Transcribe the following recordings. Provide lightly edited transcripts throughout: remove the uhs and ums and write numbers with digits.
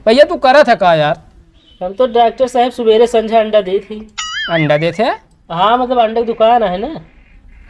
भैया तू करा था का यार? हम तो डॉक्टर साहब सवेरे संझा अंडा दी थी। अंडा दे थे? हाँ मतलब अंडे की दुकान है ना।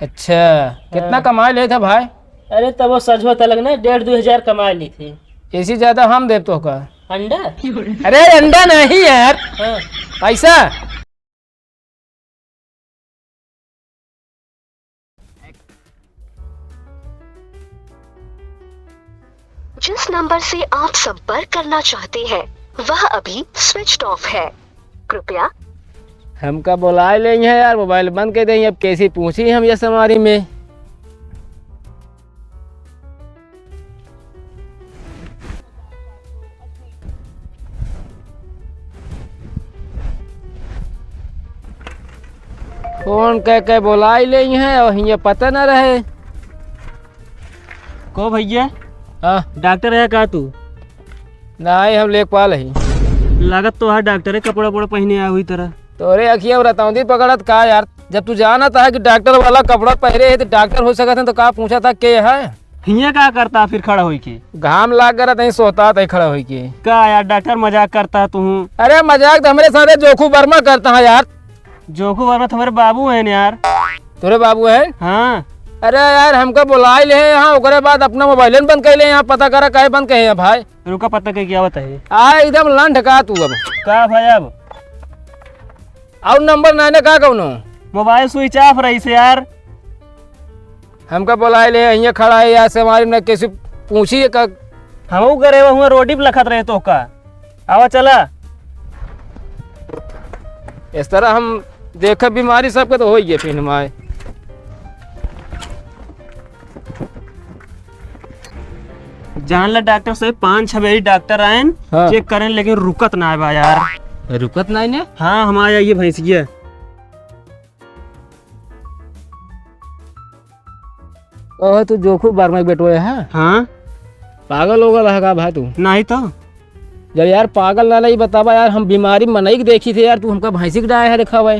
अच्छा, कितना कमा ले था भाई? अरे तब वो सजवा तलक ना 1,500-2 हजार कमा ली थी। इसी ज्यादा हम देव तो का। अंडा? अरे अंडा नहीं यार, हाँ। पैसा। जिस नंबर से आप संपर्क करना चाहते हैं वह अभी स्विच ऑफ है, कृपया। हमका बुला लेंगे यार, मोबाइल बंद कर देंगे। अब कैसी पूछी हम ये समारी में। फोन कह बुला ही लेंगे हैं और ये पता न रहे। को भैया हाँ डॉक्टर है का तू? नहीं, हम लेखपाल ही। लागत तो है डॉक्टर है, कपड़ा वपड़ा पहने आ हुई तरह। तोरे अखिया रतौंदी पकड़त का यार? जब तू जाना था कि डॉक्टर वाला कपड़ा पहरे है तो डॉक्टर हो सकता है तो का पूछा था के है? हिया का करता फिर खड़ा होई के? घाम लाग कर नहीं सोता था खड़ा हो के। का यार डॉक्टर मजाक करता तू? अरे मजाक तो हमारे सारे जोखू वर्मा करता है यार। जोखू वर्मा तुम्हारे बाबू है यार। तोरे बाबू है? हाँ। अरे यार हमका बुला ले यहाँ, ओकरे बाद अपना मोबाइल बंद कर ले यहाँ, पता करा काहे बंद कहे भाई। रुका पता के क्या बताइए। आ एकदम लंठ का तू अब का भाई अब और नंबर नहीं का कौनो मोबाइल स्विच ऑफ रही से यार। हमका बुला ले यहाँ खड़ा है यार से हमारी न कैसे पूछी का। हम करे वह रोडी पे लखत रहे तो का आवा चला। इस तरह हम देख बीमारी सबके तो हो ही है फिर हमारे। जान ला डॉक्टर से 5-6 बेरी डॉक्टर आए हाँ। चेक करें लेकिन रुकत ना है यार। रुकत नहीं ने? हाँ हमारा ये भैंसिया। ओह तू जोखू वर्मा के बेटो है? हाँ पागल होगा रहेगा भाई तू। नहीं तो जब यार पागल ना नहीं बतावा यार, हम बीमारी मनई के देखी थे यार, तू हमका भैंसी के डाया है देखा हुआ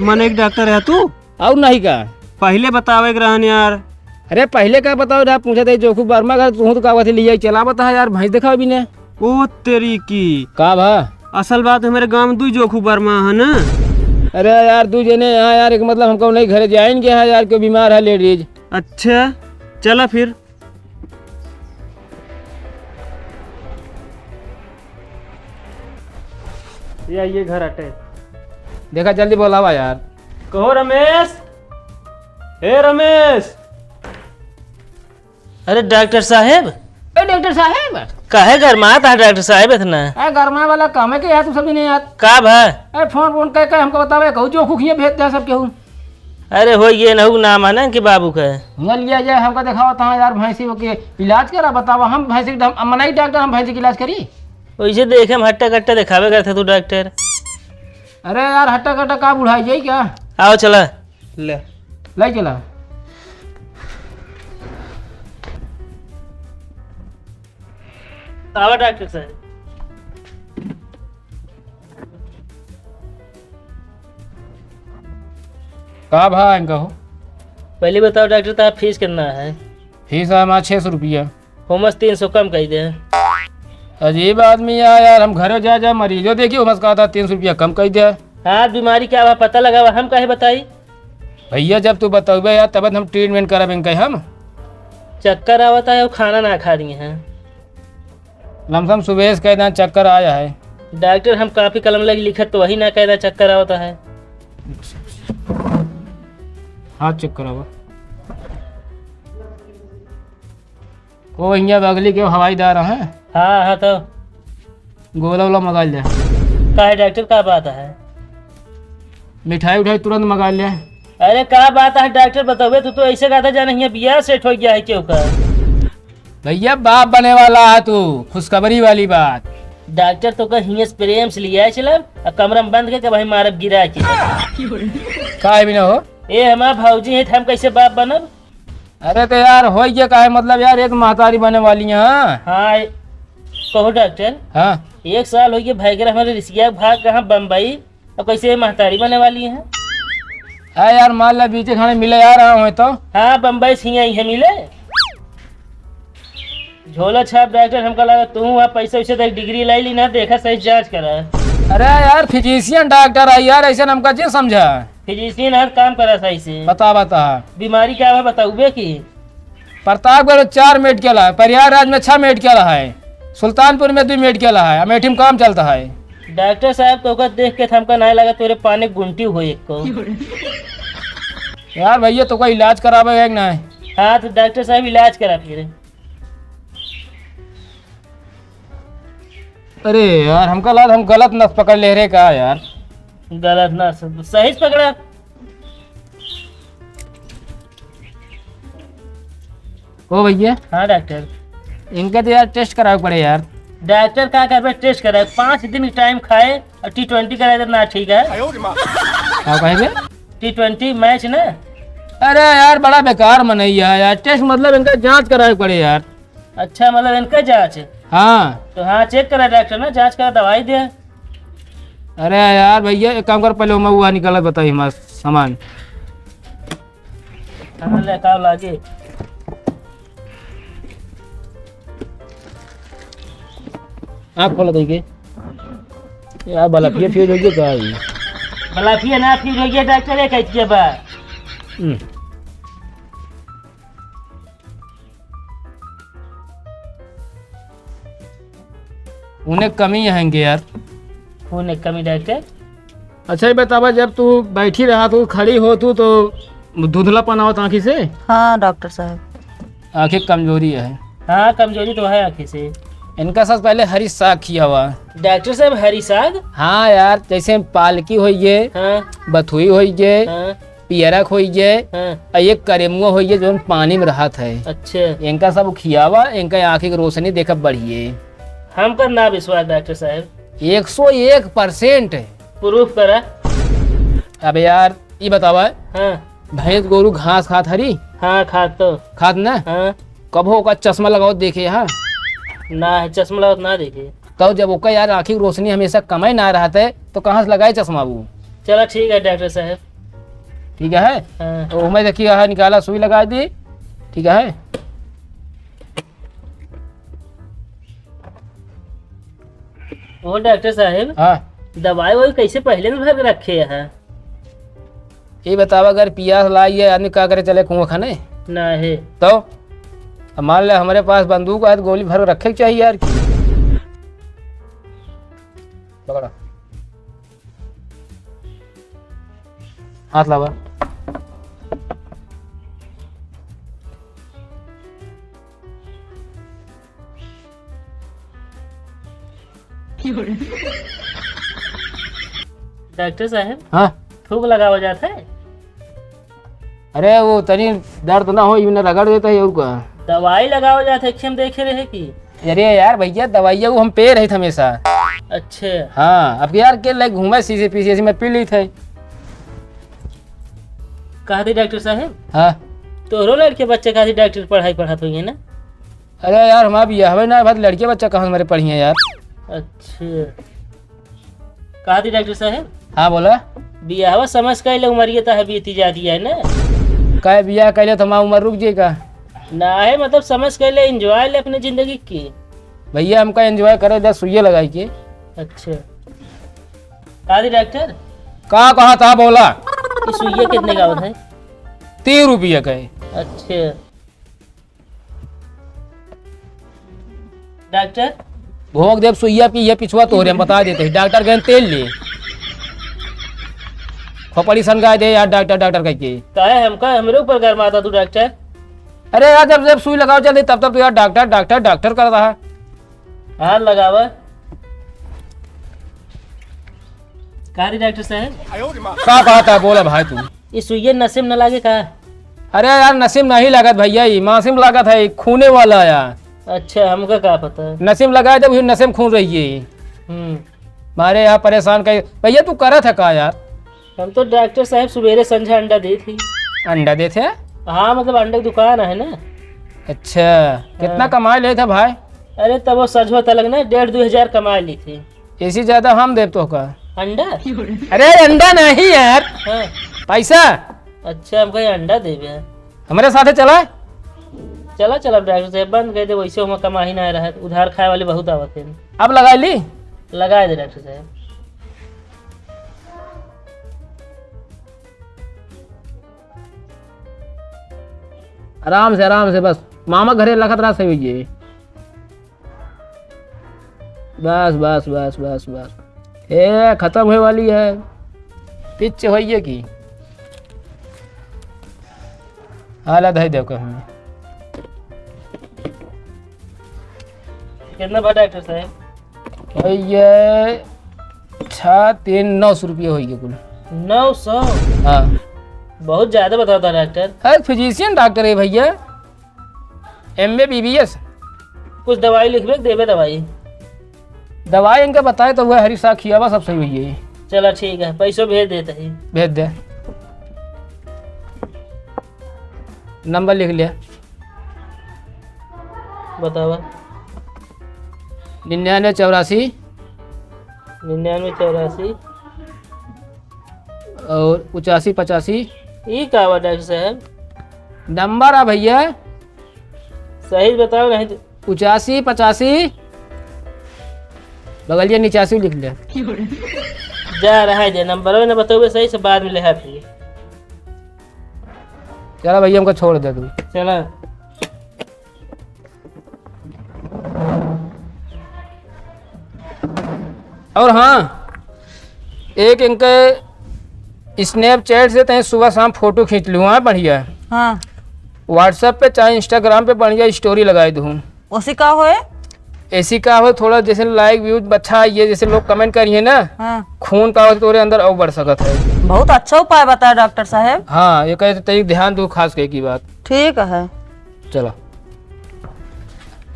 मन एक डॉक्टर है तू और नहीं का? पहले बतावे के रहन यार। अरे पहले का बताओ यार, पूछे थे जोखू वर्मा का, तू तो का लिया चला बता यार भैंस देखा भी ने। ओ तेरी की का भा? असल बात हमारे गांव में 2 जोखू वर्मा है ना। अरे यार दू जने यहाँ यार, एक मतलब हमको नहीं घर जाएंगे यार, कोई बीमार है लेडीज। अच्छा चला फिर। ये घर हटे। देखा जल्दी बोलावा यार। कहो रमेश। हे रमेश। अरे डॉक्टर साहब। डॉक्टर साहब काहे गरमात है डॉक्टर साहब इतना? गरमा वाला काम है कि यार, तू सभी नहीं यार। का भाई? अरे फोन कह हमको बतावे कहू जो खुखिए भेज दे सब केहू। अरे हो ये नहु नाम है ना कि बाबू का? यहाँ लिया जाए हमको दिखावा था यार भैंसी के इलाज करा बतावा। हम भैंसी मनाई डॉक्टर, हम भैंसी के इलाज करी? वैसे देखे हम हट्टा कट्टा दिखावे करते तू डॉक्टर। अरे यार हट्टा कट्टा का बुढ़ाई जाई क्या? आओ चला ले लाई चला। आओ डॉक्टर साहब। का भाई कहो? पहले बताओ डॉक्टर साहब फीस कितना है? फीस है हमारा 600 रुपया। होमस 300 कम कही दे। अजीब आदमी है यार, हम घरे जा मरीजों देखिए होमस का था 300 रुपया कम कर दिया। हाँ बीमारी क्या हुआ पता लगा हुआ, हम काहे बताई? भैया जब तू बताओगे यार तब हम ट्रीटमेंट कराएंगे। हम चक्कर आवता है और खाना ना खा रही हैं। लमसम सुबह कह दें चक्कर आया है। डॉक्टर हम काफी कलम लगी लिखत तो वही ना कह रहा चक्कर आवता है। हाथ चेक करावा। वो यहाँ बगली के हवाईदार हैं। हाँ हाँ तो गोला वोला मंगा लिया। काहे डॉक्टर का बात है? मिठाई उठाई तुरंत मंगा लिया। अरे क्या बात है डॉक्टर बताओ। तू तो ऐसे कहता जाना है बियाह सेट हो गया है क्यों का? भैया बाप बने वाला है तू, खुशखबरी वाली बात। डॉक्टर तो कहीं प्रेम से लिया चला कमरा में बंद करके भाई मारब गिरा के। का भी ना हो ए हमारा भाऊजी है हम कैसे बाप बनब? अरे तो यार हो गया का है मतलब यार, एक महतारी बने वाली है। हाँ कहो डॉक्टर। हाँ 1 साल हो गया भाई कर हमारे रिश्तिया भाग कहाँ बम्बई, और कैसे महतारी बने वाली है? है यार मान ला बीचे खाने मिले आ रहा हूँ तो। हाँ बम्बई से आई है मिले। झोला छाप डॉक्टर, हमका लगा तू वहाँ पैसे वैसे तक डिग्री लाई ली ना, देखा सही जांच करा। अरे यार फिजिशियन डॉक्टर है यार, ऐसे हमका जी समझा। फिजिशियन हर काम करा सही से। बता बता बीमारी क्या है बताऊबे की? प्रतापगढ़ 4 मेडिकल है, प्रयागराज में 6 मेडिकल है, सुल्तानपुर में 2 मेडिकल है, अमेठी में काम चलता है। डॉक्टर साहब तो देख के हमका नहीं लगा तेरे पानी गुंटी हो एक को। यार भैया तो कोई इलाज करावे है कि नहीं? हाँ तो डॉक्टर साहब इलाज करा फिर। अरे यार हमका लगा हम गलत नस पकड़ ले रहे का यार। गलत ना सही से पकड़ा। ओ भैया। हाँ डॉक्टर। इनका तो यार टेस्ट करावे पड़े यार। डॉक्टर क्या कर टेस्ट कराए, 5 दिन टाइम खाए और T20 कराए तो ना ठीक है। क्या कहेंगे? T20 मैच ना। अरे यार बड़ा बेकार मनैया है यार, टेस्ट मतलब इनका जांच करावे पड़े यार। अच्छा मतलब इनका जांच है? हाँ तो हाँ चेक करा डॉक्टर ना, जांच करा दवाई दे। अरे यार भैया एक काम कर, पहले मैं हुआ निकाला बताइए हमारा सामान। हाँ लेकर लागे। आप खोला देंगे यार, भला फिर फ्यूज हो गया ये। भला फिर ना फिर हो गया डॉक्टर है कैसे बा। उन्हें कमी हैंगे यार। खून एक कमी डॉक्टर। अच्छा ये बतावा, जब तू बैठी रहा तू खड़ी हो तू तो धुंधलापन आवत आँखी से? हाँ डॉक्टर साहब। आँखें कमजोरी है? हाँ कमजोरी तो है आँखें से। इनका साथ पहले हरी साग किया हुआ। डॉक्टर साहब हरी साग? हाँ यार, जैसे पालकी होइए, हाँ बथुई होइए, हाँ पियरक होइए, हाँ। और ये करेमुआ होइए जो पानी में रहत है। अच्छा इनका सब खियावा, इनका आँखी की रोशनी देखा बढ़िए। हमका ना विश्वास डॉक्टर साहब। 101% प्रूफ करा। अब यार ये बतावा, हाँ भैंस गोरू घास खात हरी? हाँ खात तो। खात ना? हाँ कब होगा चश्मा लगाओ देखे यहाँ ना है, चश्मा लगाओ ना देखे। तो जब ओका यार आँखी की रोशनी हमेशा कम ही ना रहता है तो कहाँ से लगाए चश्मा वो? चलो ठीक है डॉक्टर साहब। ठीक है हाँ। तो मैं देखिए यहाँ निकाला, सुई लगा दी। ठीक है वो डॉक्टर साहब हाँ दवाई वही कैसे पहले में भर के रखे हैं? ये बतावा, अगर पियास लाई है आदमी क्या करे, चले कुआं खाने? ना है तो अब मान ले हमारे पास बंदूक है तो गोली भर के रखे के चाहिए यार। पकड़ा हाथ लावा। डॉक्टर साहब हाँ थूक लगावा जाता है? अरे वो तनी दर्द ना हो इन्हें रगड़ देता है और का। दवाई लगावा जाता है खेम देखे रहे की? अरे यार भैया दवाइया वो हम पे रहे थे हमेशा। अच्छा हाँ अब यार के लाइक घूमे सीधे पीछे में पी ली थे। कहा थी डॉक्टर साहब? हाँ तोहरो लड़के बच्चे कहा थी डॉक्टर पढ़ाई पढ़ाते होंगे ना? अरे यार हमारा बिया हमें ना बात, लड़के बच्चा कहाँ हमारे पढ़ी है यार। अच्छा कहा थी डॉक्टर साहब? हाँ बोला। बियाहवा समझ कर ले, उमरिया तो बीती जाती है ना। कहे बिया कहले तो हमारा उम्र रुक जाएगा ना है, मतलब समझ कर ले, एंजॉय ले अपनी जिंदगी की। भैया हमका एंजॉय करे, 10 सुइया लगाई के। अच्छा कहा थी डॉक्टर? कहा था बोला। ये सुइया कितने का होता है? 3 रुपया कहे। अच्छा डॉक्टर भोग देव सुइया पी है पिछुआ तोहरे हम बता देते हैं। डॉक्टर गए तेल ले खोपड़ी सन गाय दे यार, डॉक्टर डॉक्टर कह के। काहे हमका हमरे ऊपर गरमाता तू डॉक्टर? अरे यार जब जब सुई लगाओ जल्दी तब तब तो यार डॉक्टर डॉक्टर डॉक्टर कर रहा है। हाथ लगावा। कहा थी डॉक्टर साहब? क्या बात है बोला भाई तू। ये सुइया नसीब न लागे का? अरे यार नसीम नहीं लागत भैया, ये मासिम लागत है, खूने वाला यार। अच्छा हमका क्या पता। नसीम लगाए जब नसीम खून रही है। मारे यहाँ परेशान कर भैया। तू करा था का यार? हम तो डॉक्टर साहब सवेरे संझा अंडा दी थी। अंडा देते? हाँ मतलब अंडे की दुकान है ना। अच्छा कितना कमाई ले था भाई? अरे तब वो सजवा तलक ना 1,500-2 हजार कमा ली थी। इसी ज्यादा हम देव तो का। अंडा? अरे अंडा नहीं यार, हाँ पैसा। अच्छा हमको ये अंडा देवे। हमारे साथ चला चला चला डॉक्टर साहब बंद कर दे, वैसे हम कमा ही ना रहा, उधार खाए वाले बहुत आवत है। अब लगा ली। लगा दे डॉक्टर साहब। आराम से बस मामा घरे लखत रहा सही हुई। बस बस बस बस बस ए खत्म होने वाली है, पिच होइए की हालत है देखो हमें। कितना बड़ा डॉक्टर साहब? ये 6,3,900 रुपये होइए कुल। 900? हाँ बहुत ज्यादा बताता डॉक्टर। है फिजिशियन डॉक्टर है भैया, MA BBS। कुछ दवाई लिखबे देवे दवाई? दवाई इनका बताए तो वह हरी साग खियावा सब सही हुई है। चला ठीक है, पैसों भेज देता ही। भेज दे, नंबर लिख लिया। बतावा। 9984 9984 और 8585। ये क्या हुआ डॉक्टर साहब? नंबर है भैया, सही बताओ नहीं तो। 8585 बगलिया 89 लिख लिया। जा रहा है जे नंबर ना बताओ सही से, बाद में ले फिर। चला भैया हमको छोड़ दे तू। चला। और हाँ, एक इनके स्नैपचैट से तय सुबह शाम फोटो खींच लूँ। हाँ बढ़िया। हाँ व्हाट्सएप पे चाहे इंस्टाग्राम पे बढ़िया स्टोरी लगाई दूँ। उसी का होए। ऐसी का हो थोड़ा जैसे लाइक व्यूज अच्छा ये जैसे लोग कमेंट करिए ना, हाँ खून का हो तोरे अंदर और बढ़ सकत है। बहुत अच्छा उपाय बताया डॉक्टर साहब। हाँ ये कहे तय ध्यान दो खास कह की बात। ठीक है। चलो।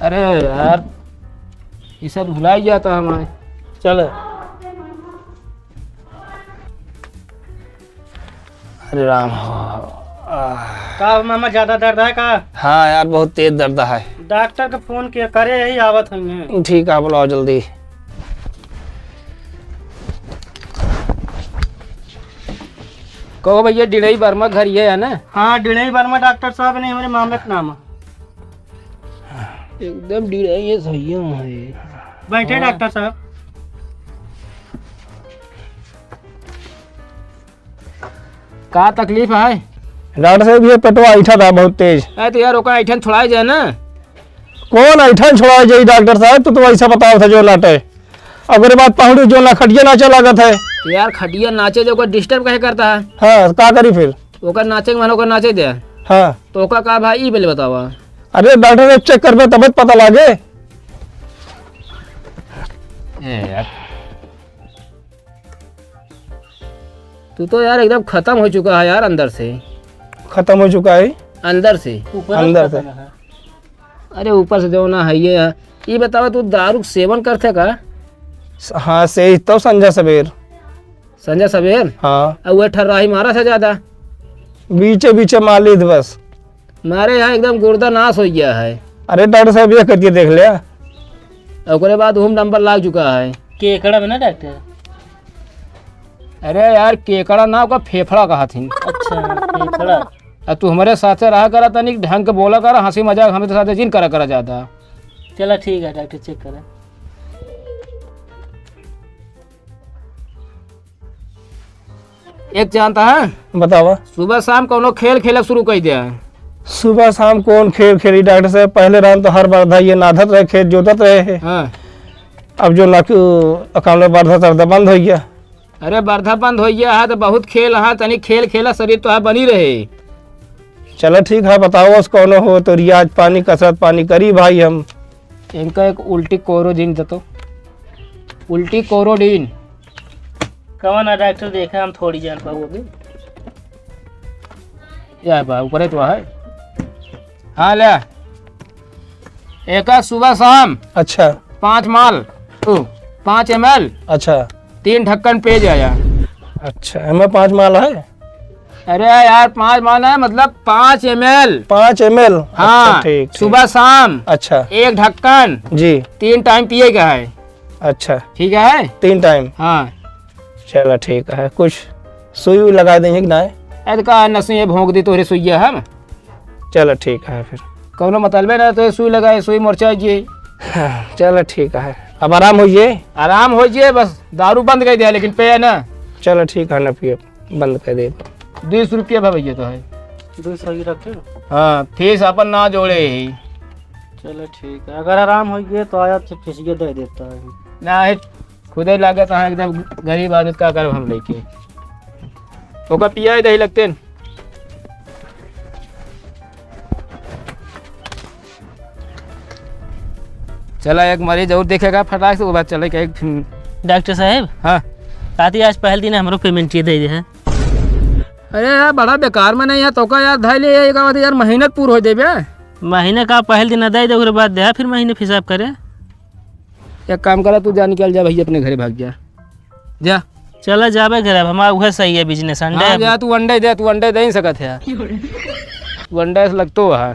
अरे यार ये सब भुला ही जाता हमारे। चलो। अरे राम। का मामा ज्यादा दर्द है का? हाँ यार बहुत तेज दर्द है। डॉक्टर का फोन किया करे, यही आवत है। ठीक है बुलाओ जल्दी। कहो भैया डिड़ई वर्मा घर ये है ना? हाँ डिड़ई वर्मा डॉक्टर साहब ने हमारे मामले का नाम। एकदम डिड़ई ये सही है। बैठे डॉक्टर साहब। का तकलीफ है? डॉक्टर साहब ये पेटवा ऐठा था बहुत तेज। अरे तो यार ओका ऐठन छुड़ाई जाए ना। कौन ऐठन छोड़ा जाई डॉक्टर साहब? तो ऐसा बताओ था जो लाटे अगर बात पहाड़ी जो ना खटिया नाचे लागत है। तो यार खटिया नाचे जो डिस्टर्ब कहे करता है। हाँ का करी फिर? ओका नाचे के मानो ओका नाचे दे। हाँ तो ओका का भाई ई पहले बतावा। अरे डॉक्टर साहब चेक करबे तब पता लागे। यार तू तो यार एकदम खत्म हो चुका है यार अंदर से। खत्म हो चुका है अंदर से? अंदर से। अरे ऊपर से जो ना है ये बतावा तू दारू सेवन करते का? हाँ से तो संजय सवेर। संजय सवेर? हाँ अब वह ठर्राही मारा था ज्यादा? बीचे बीचे मालिद बस। मारे यहाँ एकदम गुर्दा नाश हो गया है। अरे डॉक्टर साहब ये करके देख लिया। उसके बाद होम नंबर लाग चुका है। केकड़ा में ना डॉक्टर? अरे यार केकड़ा ना का फेफड़ा कहा थी। अच्छा केकड़ा। अब तू हमारे साथ रहा करा तनिक ढंग के बोला करा, हंसी मजाक हमें साथ जिन करा जाता। चला ठीक है डॉक्टर चेक करें। एक जानता है बतावा। सुबह शाम कोनो खेल खेलक शुरू कर दिया है। सुबह शाम कौन खेल खेली डॉक्टर साहब? पहले राम तो हर बार ये नाधत रहे, खेत जोतत रहे। हाँ। अब जो अकाउंट में बारधा तरदा बंद हो गया। अरे बर्धा बंद हो गया है तो बहुत खेल है, तनिक खेल खेला शरीर तो है बनी रहे। चलो ठीक है बताओ उस कौन हो तो रियाज पानी कसरत पानी करी भाई हम। इनका एक उल्टी कोरोडीन तो उल्टी कोरोडीन। कौन है डॉक्टर? देखा हम थोड़ी जान पाओगे। या बा ऊपर तो है। हाँ ले एक सुबह शाम। अच्छा 5 माल 5 ml अच्छा 3 ढक्कन पेज आया। अच्छा हमें 5 माल है। अरे यार 5 माल है मतलब 5 ml। 5 ml। हाँ अच्छा, ठीक सुबह शाम। अच्छा 1 ढक्कन जी 3 टाइम पिएगा है। अच्छा ठीक है 3 टाइम। हाँ चलो ठीक है। कुछ सुई लगा देंगे कि ना? ऐसा नसुए भोंक दी तोरे सुइया हम। चलो ठीक है फिर। कौनो मतलब ना तो सुई लगाए सुई मोर्चा जी। चलो ठीक है, अब आराम होइए। आराम हो जाए, बस दारू बंद कर दिया लेकिन पे ना। चलो ठीक है ना, पिए बंद कर दे। 20 रुपया भैया तो है। 200 ही रखे। हाँ फीस अपन ना जोड़े ही। चलो ठीक है, अगर आराम हो गया तो आया तो फीसिए दे देता है। ना है खुदे लागत है, एकदम गरीब आदमी का कर हम लेके ओका पिया ही दही लगते न। चला एक मरीज और देखेगा फटाक से, वो बात चले एक। डॉक्टर साहब, हाँ कहती आज पहले दिन हमरो पेमेंट ये दे दे है। अरे यार बड़ा बेकार में नहीं है तो का यार धाई ले एक बात यार मेहनत पूर हो देबे। महीने का पहले दिन अदा दे, उसके बाद दे फिर महीने हिसाब करे। एक काम करा तू जा निकल जा भैया अपने घरे भाग जा। जा चला जाबे घर, अब हमारा वह सही है बिजनेस। हाँ, अंडे जा तू अंडे दे, तू अंडे दे ही सकत है। तू अंडे से लगतो है।